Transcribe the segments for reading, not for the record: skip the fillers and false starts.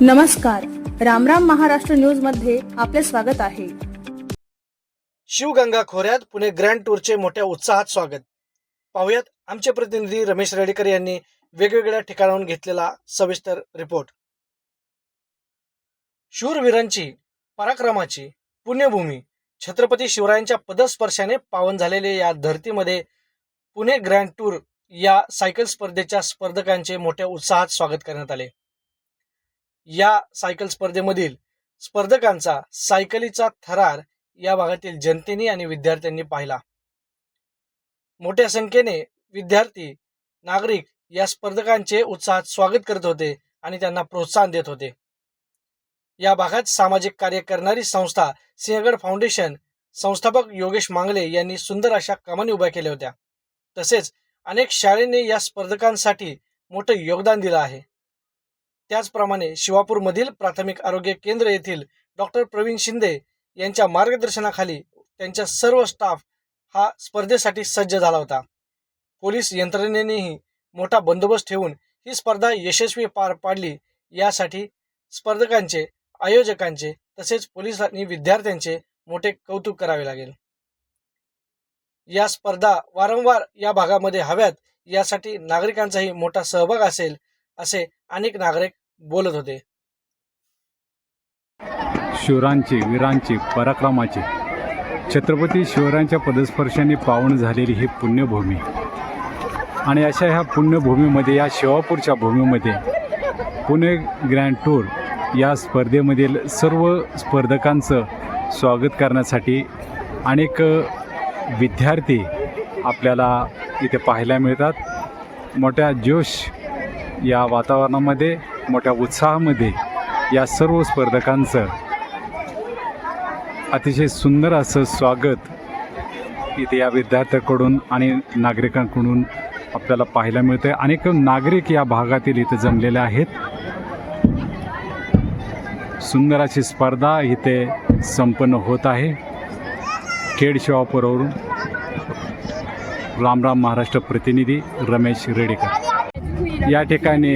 नमस्कार, रामराम महाराष्ट्र न्यूज मध्ये आपले स्वागत आहे। शिवगंगा खोऱ्यात पुणे ग्रँड टूरचे मोठ्या उत्साहात स्वागत। पाहुयात आमचे प्रतिनिधी रमेश रेडेकर यांनी वेगवेगळ्या ठिकाणाहून घेतलेला सविस्तर रिपोर्ट। शूरवीरांची पराक्रमाची पुण्यभूमी छत्रपती शिवरायांच्या पदस्पर्शाने पावन झालेले या धर्तीमध्ये पुणे ग्रँड टूर या सायकल स्पर्धेच्या स्पर्धकांचे मोठ्या उत्साहात स्वागत करण्यात आले। या सायकल स्पर्धेमधील स्पर्धकांचा सायकलीचा थरार या भागातील जनतेने आणि विद्यार्थ्यांनी पाहिला। मोठ्या संख्येने विद्यार्थी नागरिक या स्पर्धकांचे उत्साहात स्वागत करत होते आणि त्यांना प्रोत्साहन देत होते। या भागात सामाजिक कार्य करणारी संस्था सिंहगड फाउंडेशन संस्थापक योगेश मांगले यांनी सुंदर अशा कमानी उभ्या केल्या होत्या। तसेच अनेक शाळांनी या स्पर्धकांसाठी मोठे योगदान दिले आहे। त्याचप्रमाणे शिवापूरमधील प्राथमिक आरोग्य केंद्र येथील डॉक्टर प्रवीण शिंदे यांच्या मार्गदर्शनाखाली त्यांचा सर्व स्टाफ हा स्पर्धेसाठी सज्ज झाला होता। पोलीस यंत्रणेनेही मोठा बंदोबस्त ठेवून ही स्पर्धा यशस्वी पार पाडली। यासाठी स्पर्धकांचे, आयोजकांचे तसेच पोलीस आणि विद्यार्थ्यांचे मोठे कौतुक करावे लागेल। या स्पर्धा वारंवार या भागामध्ये हव्यात यासाठी नागरिकांचाही मोठा सहभाग असेल असे अनेक नागरिक बोलत होते। शूरांची, वीरांची, पराक्रमाची छत्रपती शिवरायांच्या पदस्पर्शाने पावन झालेली ही पुण्यभूमी आणि अशा ह्या पुण्यभूमीमध्ये, या शिवापूरच्या भूमीमध्ये पुणे ग्रँड टूर या स्पर्धेमधील सर्व स्पर्धकांचं स्वागत करण्यासाठी अनेक विद्यार्थी आपल्याला इथे पाहायला मिळतात। मोठ्या जोश या वातावरणामध्ये, मोठ्या उत्साहामध्ये या सर्व स्पर्धकांचं अतिशय सुंदर असं स्वागत इथे या विद्यार्थ्यांकडून आणि नागरिकांकडून आपल्याला पाहायला मिळतं। अनेक नागरिक या भागातील इथे जमलेले आहेत। सुंदर अशी स्पर्धा इथे संपन्न होत आहे। खेड शिवापूरवरून रामराम महाराष्ट्र प्रतिनिधी रमेश रेडेकर। या ठिकाणी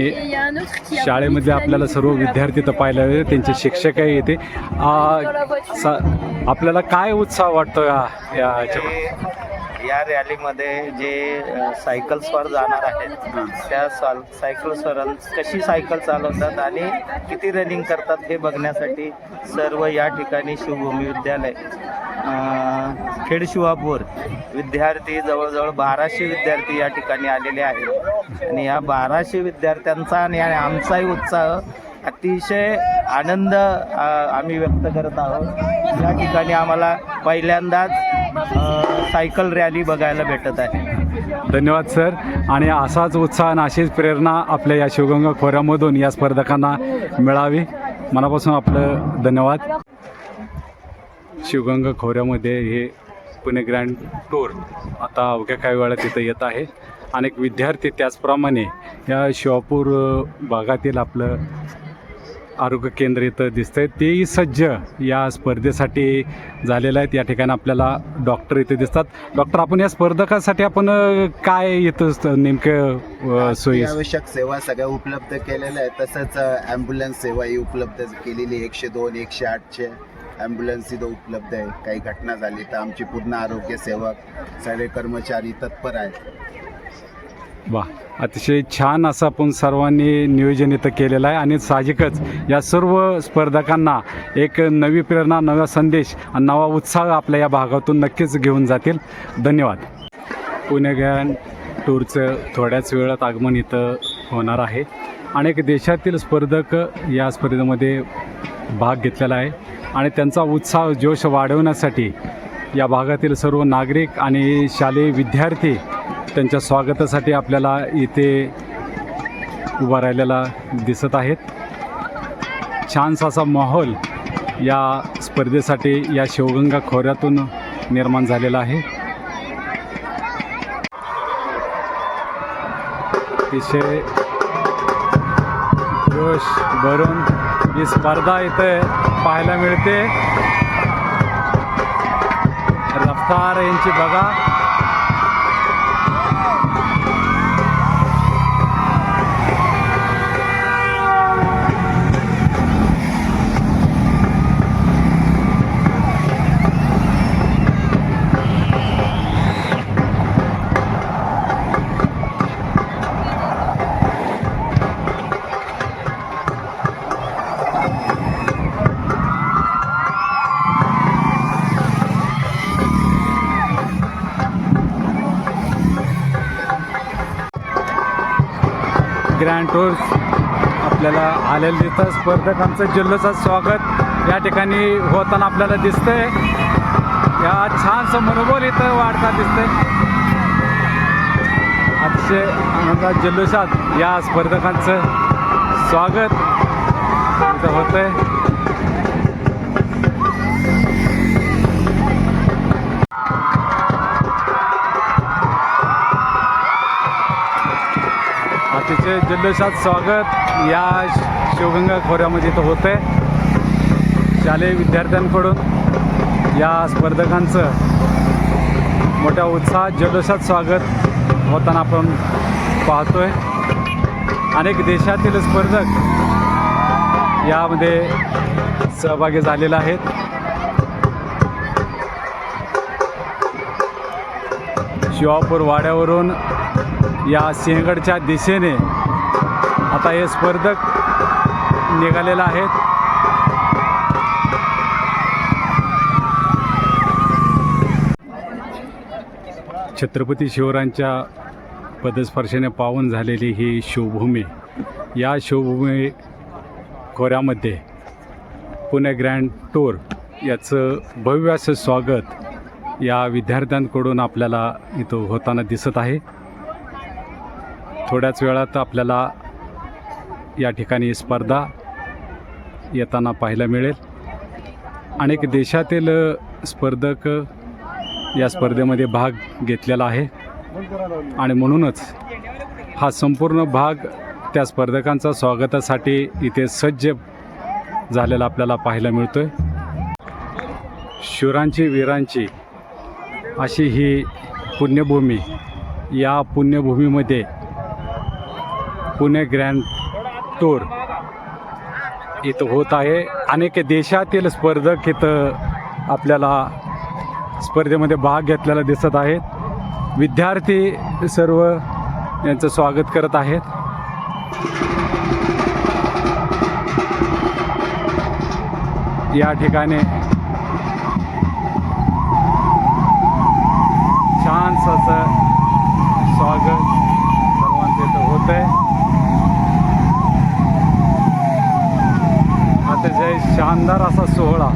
शाळेमध्ये आपल्याला सर्व विद्यार्थी तर पाहायला मिळते, त्यांचे शिक्षकही येते। आपल्याला काय उत्साह वाटतो या रॅलीमध्ये जे सायकल स्वर जाणार आहेत त्या सायकल स्वर कशी सायकल चालवतात आणि किती रनिंग करतात हे बघण्यासाठी सर्व या ठिकाणी शिवभूमी विद्यालय खेड शिवापूर विद्यार्थी जवळजवळ 1200 विद्यार्थी या ठिकाणी आलेले आहेत आणि या 1200 विद्यार्थ्यांचा आणि आमचाही उत्साह अतिशय आनंद आम्ही व्यक्त करत आहोत। या ठिकाणी आम्हाला पहिल्यांदाच सायकल रॅली बघायला भेटत आहे। धन्यवाद सर। आणि असाच उत्साह आणि अशीच प्रेरणा आपल्या या शिवगंगा खोऱ्यामधून या स्पर्धकांना मिळावी। मनापासून आपलं धन्यवाद। शिवगंगा खोऱ्यामध्ये हे पुणे ग्रँड टूर आता अवघ्या काही वेळात इथं येत आहे। अनेक विद्यार्थी त्याचप्रमाणे या शिवापूर भागातील आपलं आरोग्य केंद्र इथं दिसतं आहे, तेही सज्ज या स्पर्धेसाठी झालेलं आहेत। या ठिकाणी आपल्याला डॉक्टर इथे दिसतात। डॉक्टर, आपण या स्पर्धकासाठी आपण काय इथं नेमकं सोयी आवश्यक सेवा सगळ्या उपलब्ध केलेल्या आहेत। तसंच ॲम्ब्युलन्स सेवाही उपलब्ध केलेली 102, 108चे ॲम्ब्युलन्स इथं उपलब्ध आहे। काही घटना झाली तर आमची पूर्ण आरोग्य सेवक सगळे कर्मचारी तत्पर आहेत। वा, अतिशय छान असं आपण सर्वांनी नियोजन इथं केलेलं आहे आणि साहजिकच या सर्व स्पर्धकांना एक नवी प्रेरणा, नवा संदेश आणि नवा उत्साह आपल्या या भागातून नक्कीच घेऊन जातील। धन्यवाद। पुणे ग्रँड टूरचं थोड्याच वेळात आगमन इथं होणार आहे। अनेक देशातील स्पर्धक या स्पर्धेमध्ये भाग घेतलेला आहे आणि त्यांचा उत्साह, जोश वाढवण्यासाठी या भागातील सर्व नागरिक आणि शालेय विद्यार्थी त्यांच्या स्वागतासाठी आपल्याला इथे उभा राहिलेला दिसत आहेत। छानसा असा माहोल या स्पर्धेसाठी या शिवगंगा खोऱ्यातून निर्माण झालेला आहे। अतिशय जोश भरून ही स्पर्धा इथे पाहायला मिळते। रफ्तार यांची बघा। भरपूर आपल्याला आलेलं दिसतं. स्पर्धकांचं जल्लोषात स्वागत या ठिकाणी होताना आपल्याला दिसतंय. या छानसं मनोबल इथं वाढता दिसतंय. अतिशय आनंदात जल्लोषात या स्पर्धकांचं स्वागत इथं होतंय. अतिशय जल्लोषात स्वागत या शिवगंगा खोऱ्यामध्ये इथं होतंय. शालेय विद्यार्थ्यांकडून या स्पर्धकांचं मोठ्या उत्साहात जल्लोषात स्वागत होताना आपण पाहतोय. अनेक देशातील स्पर्धक यामध्ये सहभागी झालेले आहेत. शिवापूर वाड्यावरून या सिंहगडच्या दिशेने आता हे स्पर्धक निघालेले आहेत. छत्रपती शिवरायांच्या पदस्पर्शाने पावन झालेली ही शिवभूमी, या शिवभूमी खोऱ्यामध्ये पुणे ग्रँड टूर याचं भव्य असं स्वागत या विद्यार्थ्यांकडून आपल्याला इथं होताना दिसत आहे. थोड्याच वेळात आपल्याला या ठिकाणी स्पर्धा येताना पाहायला मिळेल. अनेक देशातील स्पर्धक या स्पर्धेमध्ये भाग घेतलेला आहे आणि म्हणूनच हा संपूर्ण भाग त्या स्पर्धकांचा स्वागतासाठी इथे सज्ज झालेला आपल्याला पाहायला मिळतोय. शूरांची वीरांची अशी ही पुण्यभूमी, या पुण्यभूमीमध्ये पुणे ग्रँड टूर इथं होत आहे. अनेक देशातील स्पर्धक इथं आपल्याला स्पर्धेमध्ये भाग घेतलेला दिसत आहेत. विद्यार्थी सर्व यांचं स्वागत करत आहेत. या ठिकाणी छानसं असं स्वागत सर्वांचं इथं होत आहे. अतिशय शानदार असा सोहळा,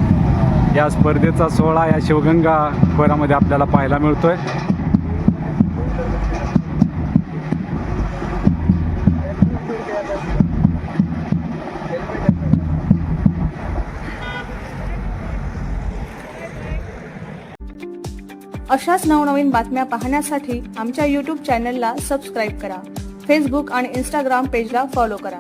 या स्पर्धेचा सोहळा या शिवगंगा खोऱ्यामध्ये आपल्याला पाहायला मिळतोय. अशाच नवनवीन बातम्या पाहण्यासाठी आमच्या यूट्यूब चॅनलला सबस्क्राईब करा. फेसबुक आणि इंस्टाग्राम पेजला फॉलो करा.